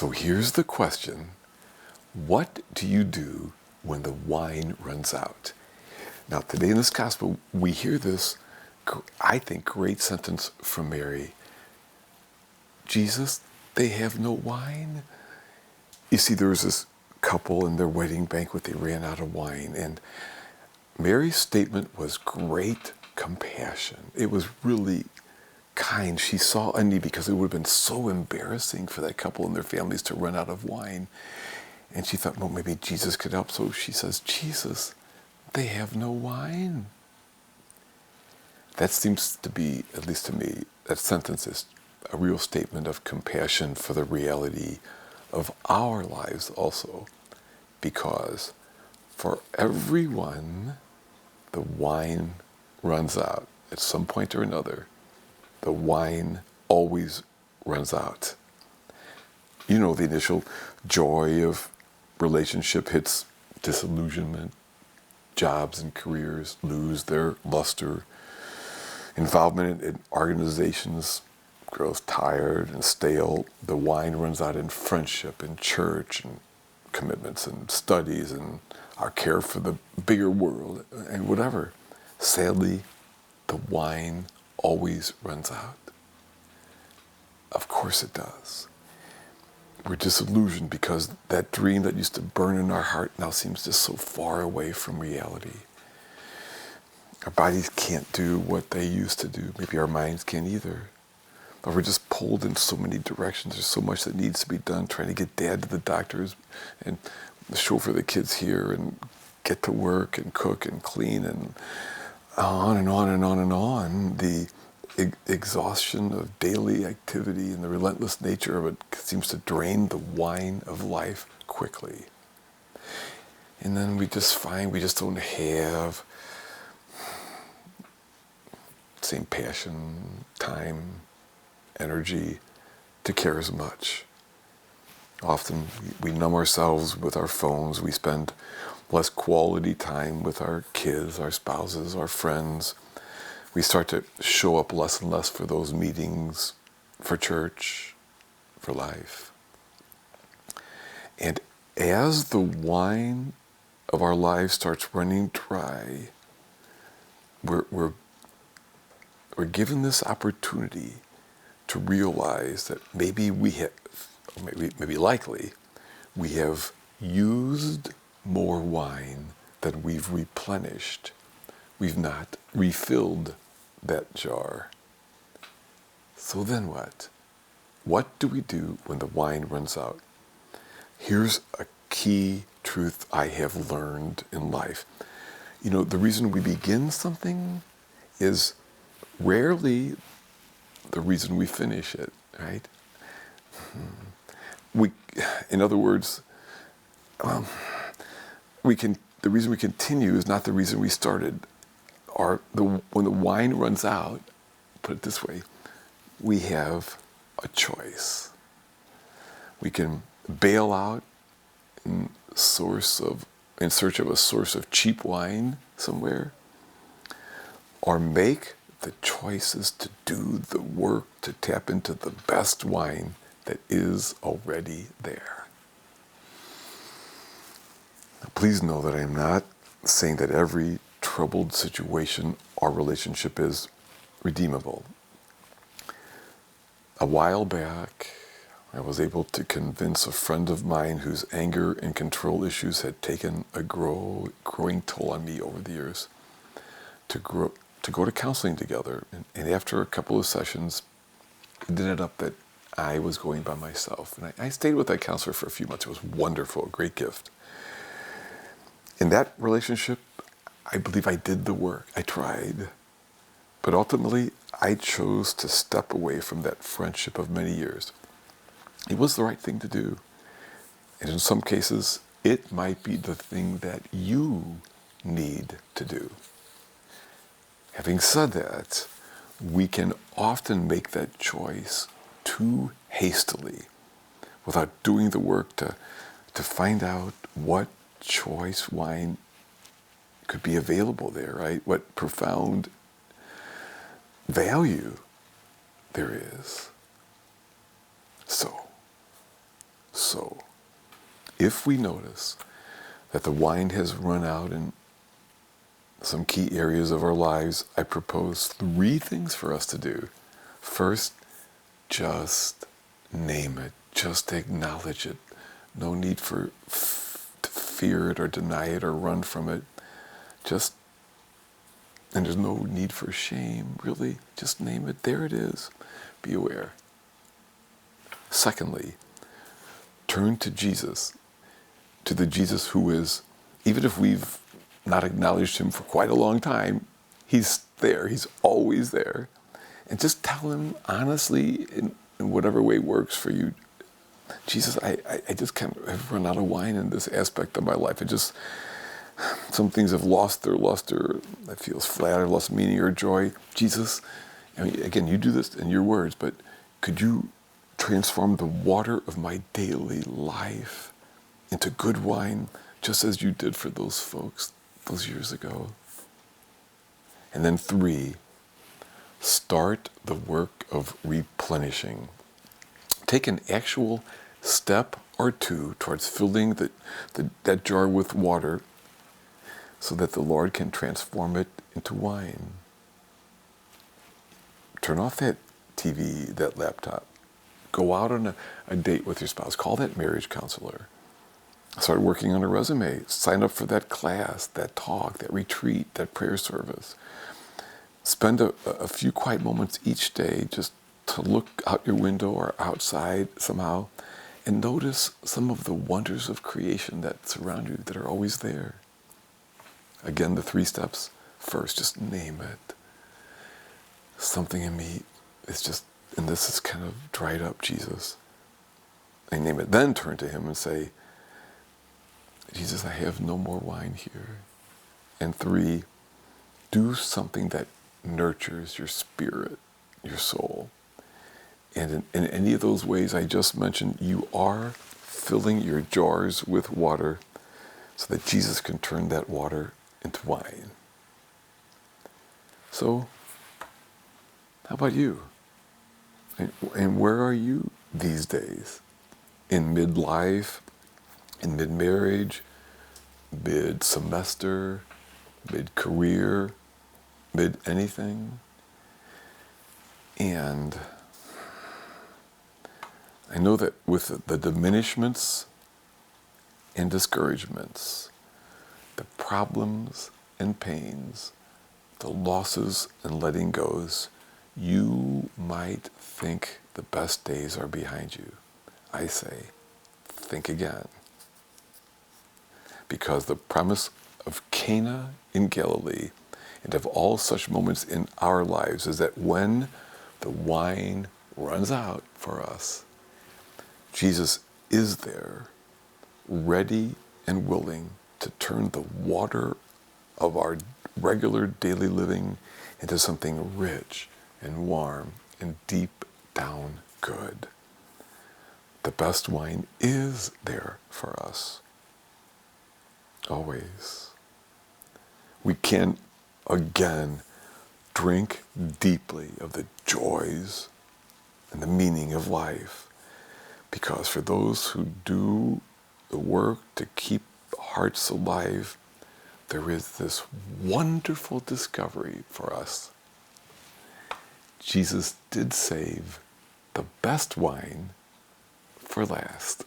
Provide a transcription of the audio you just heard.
So here's the question. What do you do when the wine runs out? Now, today in this gospel, we hear this, I think, great sentence from Mary. Jesus, they have no wine. You see, there was this couple in their wedding banquet, they ran out of wine. And Mary's statement was great compassion. It was really kind. She saw a need because it would have been so embarrassing for that couple and their families to run out of wine. And she thought, well, maybe Jesus could help. So she says, Jesus, they have no wine. That seems to be, at least to me, that sentence is a real statement of compassion for the reality of our lives also. Because for everyone, the wine runs out at some point or another. The wine always runs out. You know, the initial joy of relationship hits disillusionment. Jobs and careers lose their luster. Involvement in organizations grows tired and stale. The wine runs out in friendship, in church, and commitments and studies and our care for the bigger world and whatever. Sadly, the wine always runs out. Of course it does. We're disillusioned because that dream that used to burn in our heart now seems just so far away from reality. Our bodies can't do what they used to do. Maybe our minds can't either. Or we're just pulled in so many directions. There's so much that needs to be done, trying to get dad to the doctors and chauffeur the kids here and get to work and cook and clean and on and on and on and on. The exhaustion of daily activity and the relentless nature of it seems to drain the wine of life quickly. And then we just find we just don't have the same passion, time, energy to care as much. Often we numb ourselves with our phones. We spend less quality time with our kids, our spouses, our friends. We start to show up less and less for those meetings, for church, for life. And as the wine of our lives starts running dry, we're given this opportunity to realize that maybe likely, we have used more wine than we've replenished. We've not refilled that jar. So then what? What do we do when the wine runs out? Here's a key truth I have learned in life. You know, the reason we begin something is rarely the reason we finish it, right? In other words, the reason we continue is not the reason we started. When the wine runs out, put it this way, we have a choice. We can bail out in search of a source of cheap wine somewhere, or make the choices to do the work to tap into the best wine that is already there. Now, please know that I am not saying that every troubled situation or relationship is redeemable. A while back, I was able to convince a friend of mine whose anger and control issues had taken a growing toll on me over the years to go to counseling together. And after a couple of sessions, it ended up that I was going by myself. And I stayed with that counselor for a few months. It was wonderful, a great gift. In that relationship, I believe I did the work. I tried. But ultimately, I chose to step away from that friendship of many years. It was the right thing to do. And in some cases, it might be the thing that you need to do. Having said that, we can often make that choice too hastily without doing the work to find out what choice wine could be available there, right? What profound value there is. So, So, if we notice that the wine has run out in some key areas of our lives, I propose 3 things for us to do. First, just name it. Just acknowledge it. No need to fear it or deny it or run from it. And there's no need for shame, really. Just name it. There it is. Be aware. Secondly, turn to Jesus, to the Jesus who is, even if we've not acknowledged him for quite a long time, he's there. He's always there. And just tell him honestly, in whatever way works for you, Jesus, I just kind of have run out of wine in this aspect of my life. Some things have lost their luster. It feels flat or lost meaning or joy. Jesus, I mean, again, you do this in your words, but could you transform the water of my daily life into good wine, just as you did for those folks those years ago? And then 3, start the work of replenishing. Take an actual step or 2 towards filling that jar with water so that the Lord can transform it into wine. Turn off that TV, that laptop. Go out on a date with your spouse. Call that marriage counselor. Start working on a resume. Sign up for that class, that talk, that retreat, that prayer service. Spend a few quiet moments each day just to look out your window or outside somehow and notice some of the wonders of creation that surround you, that are always there. Again, the 3 steps. First, just name it. Something in me is just, and this is kind of dried up, Jesus. I name it. Then turn to him and say, Jesus, I have no more wine here. And 3, do something that nurtures your spirit, your soul. And in any of those ways I just mentioned, you are filling your jars with water so that Jesus can turn that water into wine. So, how about you? And where are you these days? In midlife, in mid-marriage, mid-semester, mid-career, mid-anything? And I know that with the diminishments and discouragements, the problems and pains, the losses and letting goes, you might think the best days are behind you. I say, think again. Because the promise of Cana in Galilee and of all such moments in our lives is that when the wine runs out for us, Jesus is there, ready and willing to turn the water of our regular daily living into something rich and warm and deep down good. The best wine is there for us, always. We can, again, drink deeply of the joys and the meaning of life, because for those who do the work to keep hearts alive, there is this wonderful discovery for us. Jesus did save the best wine for last.